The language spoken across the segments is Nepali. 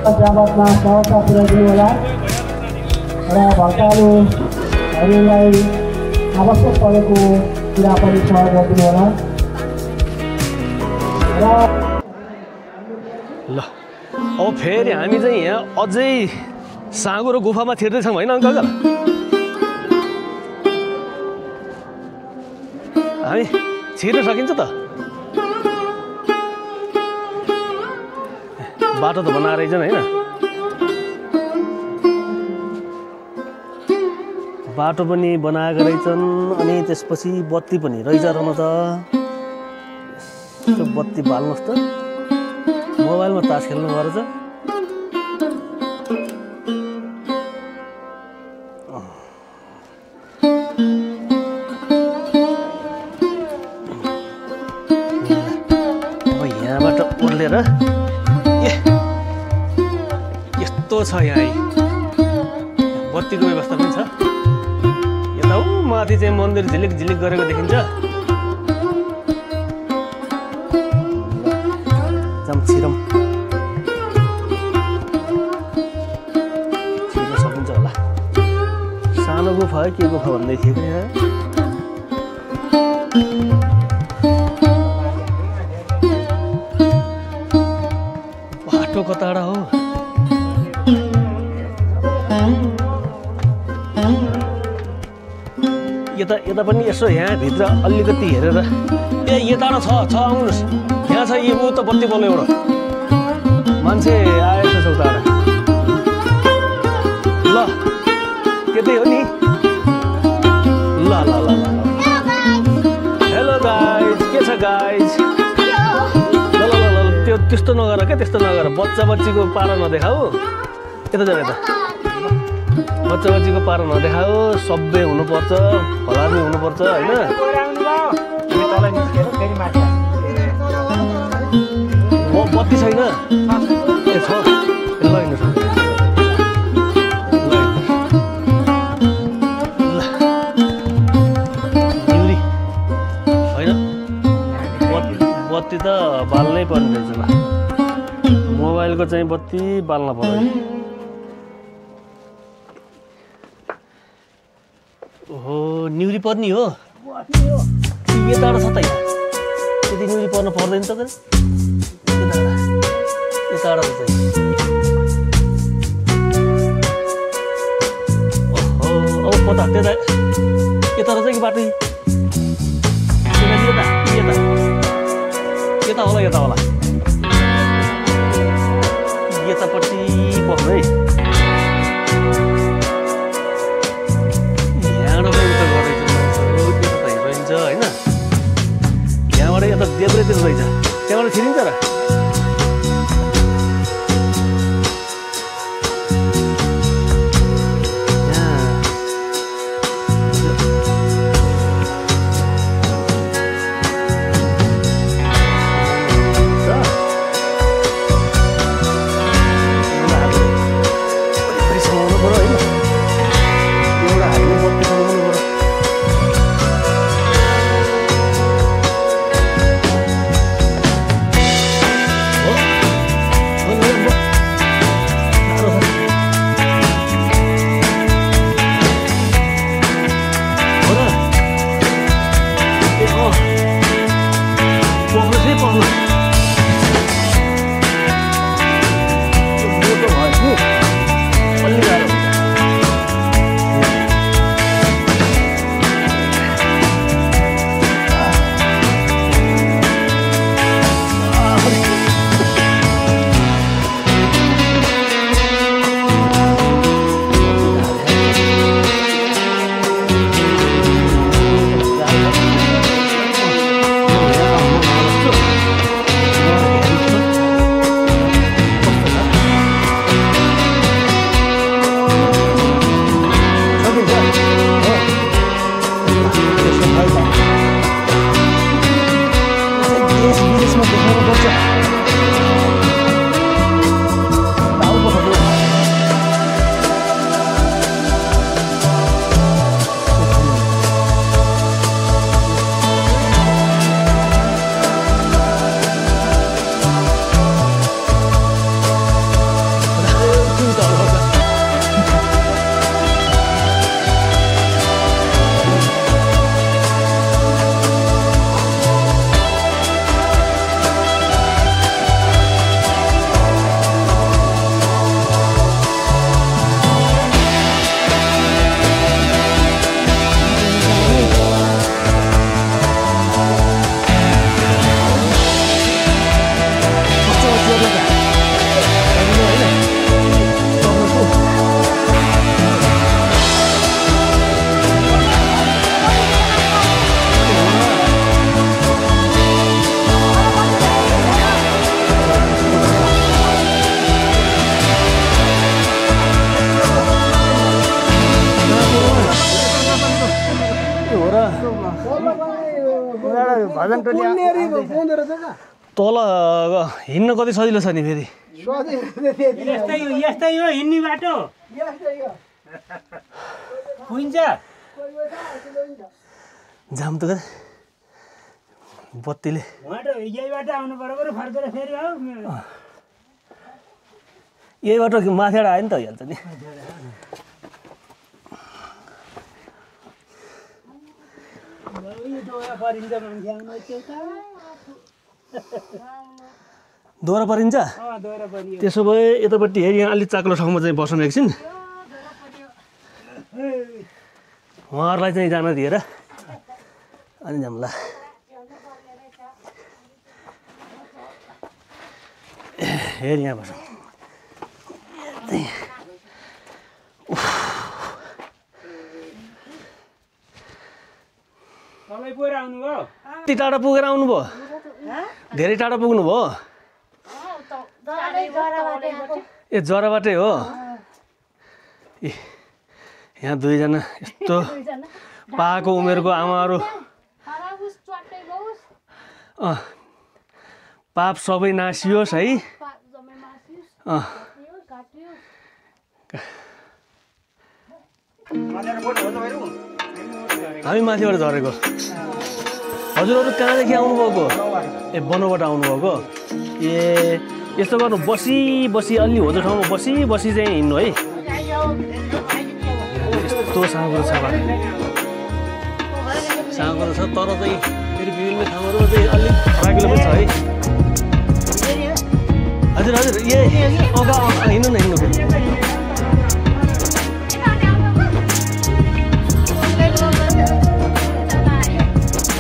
बाबतमा सहरता पुर्याइदिनु होला र भक्तहरूलाई आवश्यक परेको कुरा पनि सहयोग गरिदिनु होला र ल अब फेरि हामी चाहिँ यहाँ अझै साँगुरो गुफामा छिर्दैछौँ होइन अङ्कल हामी छिर्न सकिन्छ त बाटो त बनाएर रहेछन् होइन बाटो पनि बनाएका रहेछन् अनि त्यसपछि बत्ती पनि रहेछ रहन त त्यो बत्ती बाल्नुहोस् त मोबाइलमा तास खेल्नु पर्छ अब यहाँबाट ओर्लेर यस्तो छ यहाँ बत्तीको व्यवस्था पनि छ यता माथि चाहिँ मन्दिर झिलिक झिलिक गरेको देखिन्छ छिरौँ छिर्न सकिन्छ होला सानो गुफा है के गुफा भन्दै थियो कि यहाँ बाटो कताडा हो यता यता पनि यसो यहाँ भित्र अलिकति हेरेर ए यता छ आउनुहोस् यहाँ छ यो त बत्ती बल्यो एउटा मान्छे आएछ सौताडा ल त्यतै हो नि ल ल ल ल हेलो गाइज के छ गाइज ल ल ल त्यो त्यस्तो नगर क्या त्यस्तो नगर बच्चा बच्चीको पारा नदेखाऊ यता जाने त बच्चा बच्चीको पारा नदेखाऊ सबै हुनुपर्छ फलामी हुनुपर्छ होइन बत्ती छैन ए छ ल हिँड्नु होइन बत्ती त बाल्नै पर्ने रहेछ ल मोबाइलको चाहिँ बत्ती बाल्न पर्यो ओहो निउरी पर्ने हो यताबाट छ त यहाँ त्यति निउरी पर्न पर्दैन त यताबाट चाहिँ ओहो अब कता त्यता यता रहेछ कि बाटो यता होला यतापट्टि पर्नु है यहाँबाट उता रहेछ होइन यहाँबाट यता देब्रेतिर रहेछ त्यहाँबाट छिरिन्छ र भजन टोली तल हिँड्न कति सजिलो छ नि फेरि यस्तै हो हिँड्ने बाटो हुन्छ जाम त बत्तीले यही बाटो आउनु पर्यो फर्केर फेरि आऊ यही बाटो माथिबाट आयो नि त भइहाल्छ नि दोहोरा परिन्छ त्यसो भए यतापट्टि हेरि यहाँ अलिक चाक्लो ठाउँमा चाहिँ बसौँ एकछिन उहाँहरूलाई चाहिँ जान दिएर अनि जाउँला हेरि यहाँ बसौँ यति टाढा पुगेर आउनुभयो धेरै टाढा पुग्नुभयो ए जराबाटै हो ए यहाँ दुईजना यस्तो पाएको उमेरको आमाहरू पाप सबै नासियोस् है हामी माथिबाट झरेको हजुरहरू कहाँदेखि आउनुभएको ए बनोबाट आउनुभएको ए यस्तो गर्नु बसी बसी अलि होजो ठाउँमा बसी बसी चाहिँ हिँड्नु है यस्तो साँगुरो छ साँगुरो छ तर चाहिँ फेरि विभिन्न ठाउँहरू चाहिँ अलिक फराकिलो पनि छ है हजुर हजुर ए अगा हिँड्नु न हिँड्नु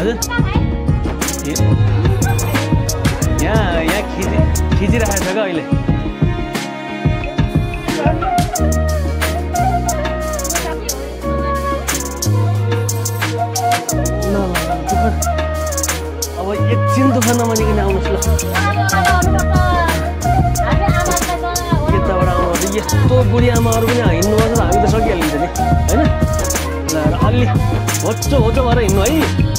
हजुर यहाँ खिचिरहेको छ क्या अहिले अब एकछिन दुःख नमानिकन आउनुहोस् ल यताबाट आउनु यस्तो बुढी आमाहरू पनि हिँड्नुपर्छ हामी त सकिहालिन्छ नि होइन ल अलि होचो होचो भएर हिँड्नु है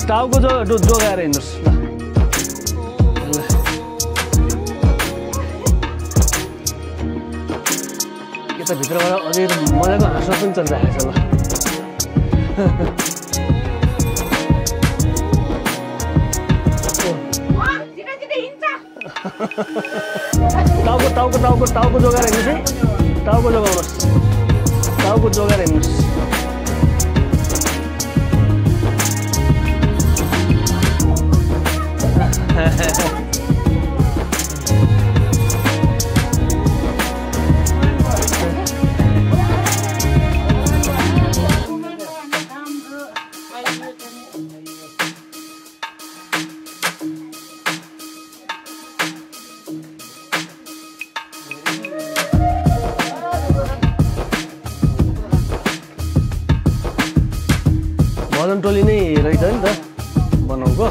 टाउको जोगाएर हिँड्नुहोस् ल यता भित्रबाट अझै मजाको हाँसो पनि चलिरहेको छ ल टाउको जोगाएर हिँड्नुहोस् है टाउको जोगाउनुहोस् टाउको जोगाएर हिँड्नुहोस् भजन टोली नै रहेछ नि त बनाउको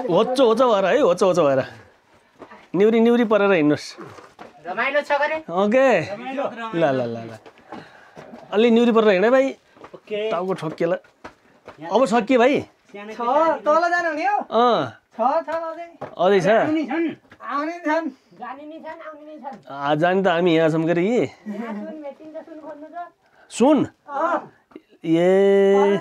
होचो होचो भएर है होचो होचो भएर निउरी परेर हिँड्नुहोस् रमाइलो छ गरे ओके ल ल ल ल अलि निउरी परेर हिँडे भाइ टाउको ठोकिएला अब सकियो भाइ तल जानु नि हो अझै छ आउने छन् जाने त हामी यहाँ छौँ के अरे यी सुन ए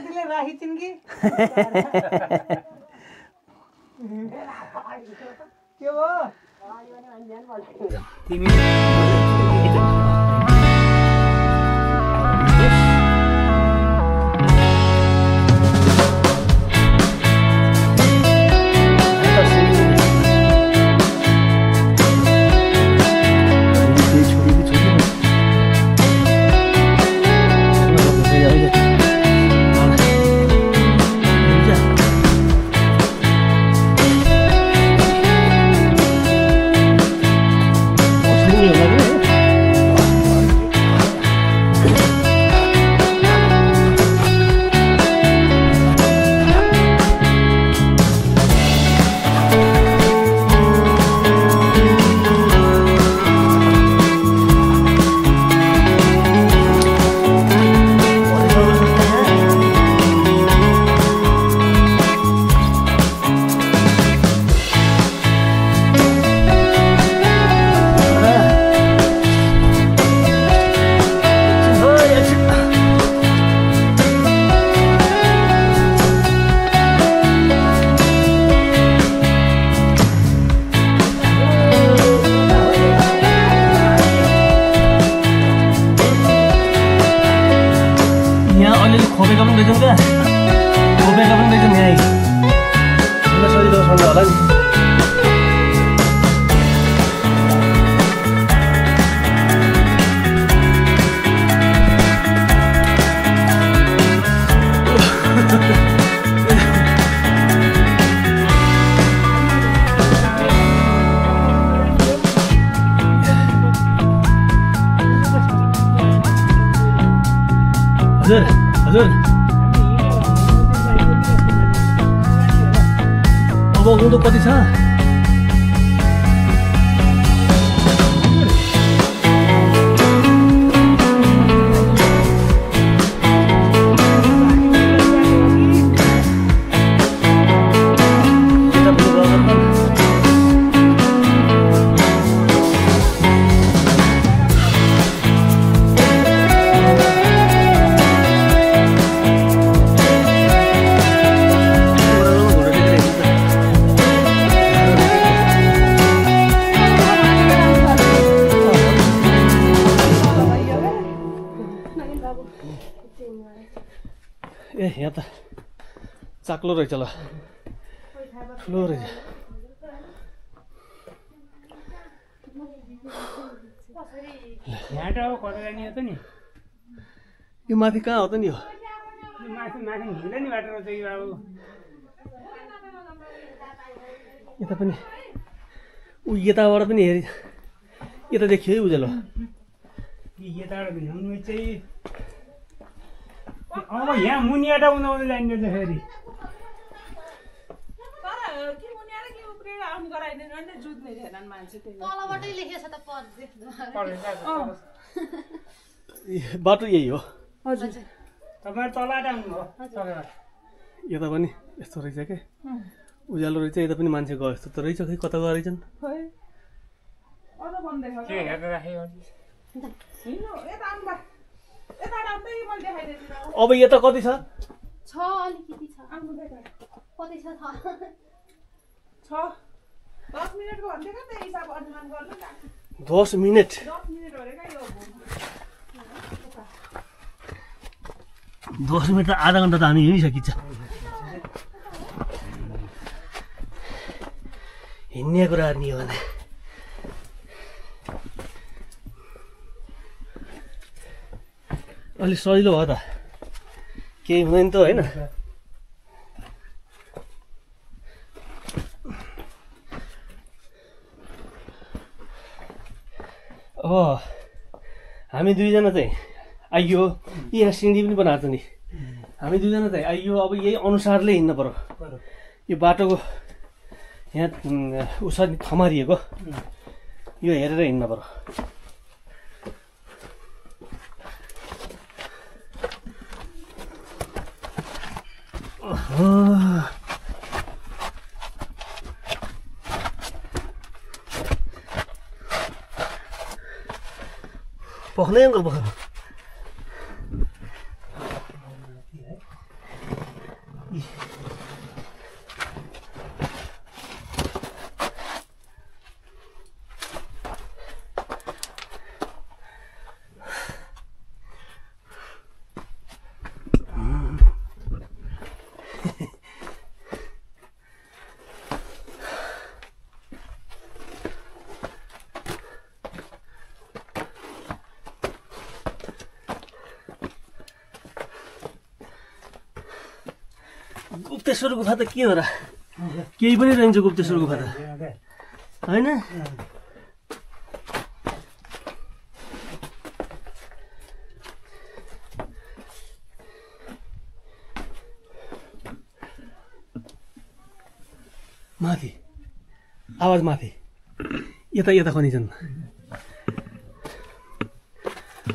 हजुर हजुर अब उँधो कति छ ए यहाँ त चाक्लो रहेछ ल ठुलो रहेछ यहाँ त अब कता जाने हो त नि यो माथि कहाँ हो त नि हो माथि माथि हिँड्दै नि बाटो रहेछ यो अब यता पनि ऊ यताबाट पनि हेरि यता देखियो है उज्यालो यताबाट घुम्नु चाहिँ अब यहाँ मुनिबाट उदाउँदै जाइन्छ फेरि बाटो यही हो तपाईँ तलबाट आउनु हो यता पनि यस्तो रहेछ क्या उज्यालो रहेछ यता पनि मान्छे गयो यस्तो त रहेछ खै कता गयो रहेछन् अब यता कति छ अलिकति छ कति छ 10 मिनट 10 मिनट त आधा घन्टा त हामी हिँडिसकिन्छ हिँड्ने कुराहरू नि हो भने अलिक सजिलो भयो त केही हुँदैन त होइन अब हामी दुईजना चाहिँ आइयो यहाँ सिँढी पनि बनाएको छ नि हामी दुईजना चाहिँ आइयो अब यही अनुसारले हिँड्नु पर्यो यो बाटोको यहाँ उस थमारिएको यो हेरेर हिँड्नु पर्यो पख्ने अङ्कल पख्नु गुप्तेश्वर गुफा त के हो र केही पनि रहन्छ गुप्तेश्वर गुफा त होइन माथि आवाज माथि यता यता खनिछन्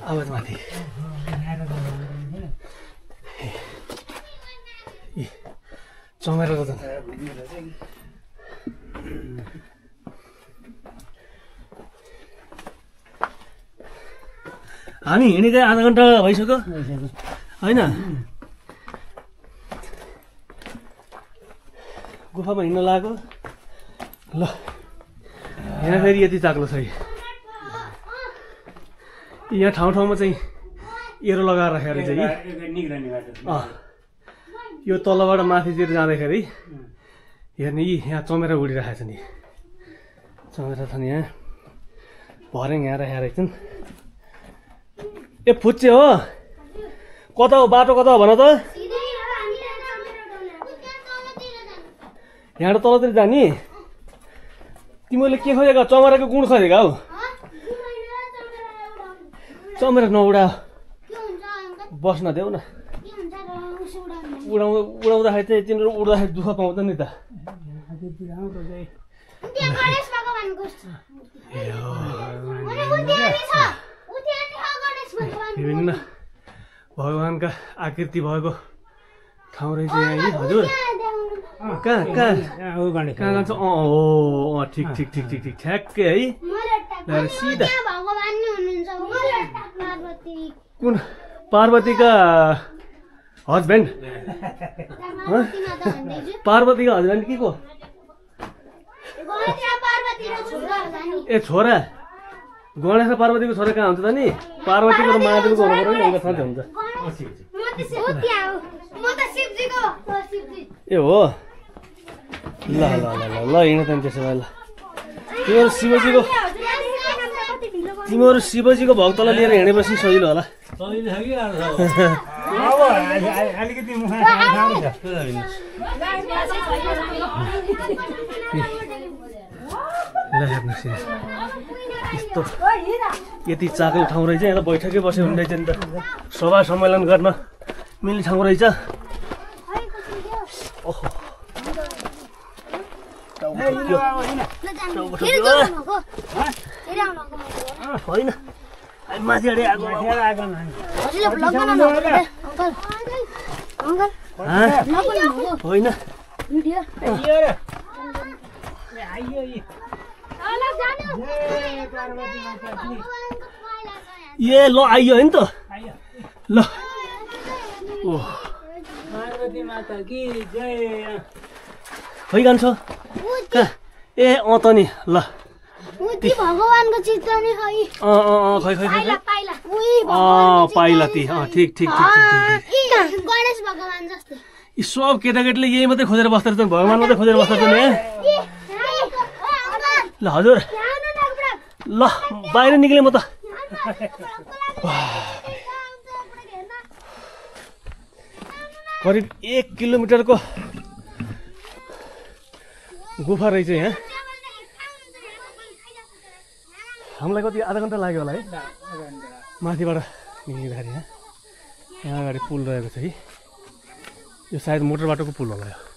आवाज माथि चमेर त हामी हिँडेकै आधा घन्टा भइसक्यो होइन गुफामा हिँड्न लाग्यो ल यहाँ फेरि यति चाक्लो छ यहाँ ठाउँ ठाउँमा चाहिँ एरो लगाएर राखेको रहेछ यो तलबाट माथितिर जाँदाखेरि हेर्ने यी यहाँ चमेरा उडिरहेको छ नि चमेरा छ नि यहाँ भर्याङ यहाँ राखेर रहेछन् ए फुच्चे हो कता हो बाटो कता हो भन त यहाँ तलतिर जाने तिमीले के खोजेका चमराको गुण खोजेका हौ चमरा नउडा बस्न देऊ न उडाउँदाखेरि चाहिँ तिनीहरू उड्दाखेरि दुःख पाउँदैन नि त विभिन्न भगवानका आकृति भएको ठाउँ रहेछ यहाँ है हजुर कहाँ कहाँ कहाँ जान्छ ठिक ठिक ठिक ठिक ठिक ठ्याक्कै है सिधा कुन पार्वतीका हस्बेन्ड पार्वतीका हस्बेन्ड के को ए छोरा गणेश र पार्वतीको छोरा कहाँ हुन्छ त नि पार्वतीको र महादेवको हुनु पर्यो नि एउटा साथै हुन्छ ए हो ल ल ल ल ल हिँड त त्यसो भए ल तिमीहरू शिवजीको भक्तलाई लिएर हिँडेपछि सजिलो होला अलिकति मुख ल हेर्नुहोस् यस्तो यति चाकल ठाउँ रहेछ यहाँ बैठकै बस्यो भने रहेछ नि त सभा सम्मेलन गर्न मिल्ने ठाउँ रहेछ ओहो होइन माथि आएको होइन ए ल आइयो होइन त ल ओ पार्वती माता की जय खै जान्छ कहाँ ए त नि ल भगवानको चित्र नि खै खै खै खै पाइला पाइला ती ठिक ठिक ठिक गणेश भगवान जस्तै यी सब केटाकेटीले यही मात्रै खोजेर बस्दो रहेछन् भगवान मात्रै खोजेर बस्दो रहेछन् ल हजुर ल बाहिर निक्लेँ म त करिब 1 किलोमिटरको गुफा रहेछ यहाँ हामीलाई कति आधा घन्टा लाग्यो होला है माथिबाट निक्लिँदाखेरि यहाँ अगाडि पुल रहेको छ है यो सायद मोटर बाटोको पुल होला यो